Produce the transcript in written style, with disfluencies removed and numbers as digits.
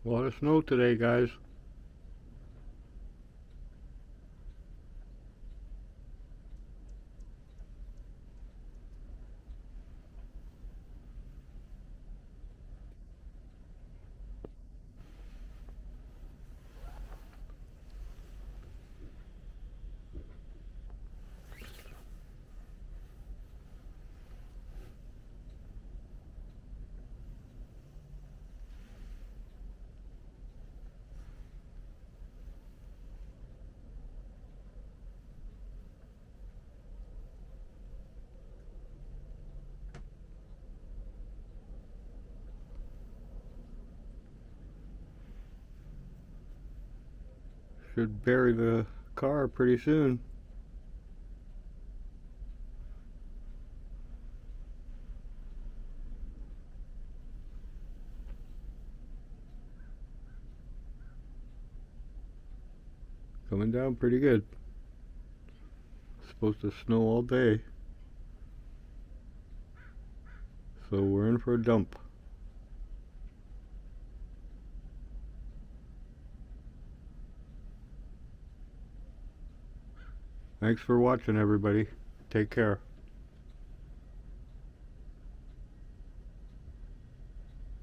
A lot of snow today, guys. Should bury the car pretty soon. Coming down pretty good. Supposed to snow all day. So we're in for a dump. Thanks for watching, everybody. Take care.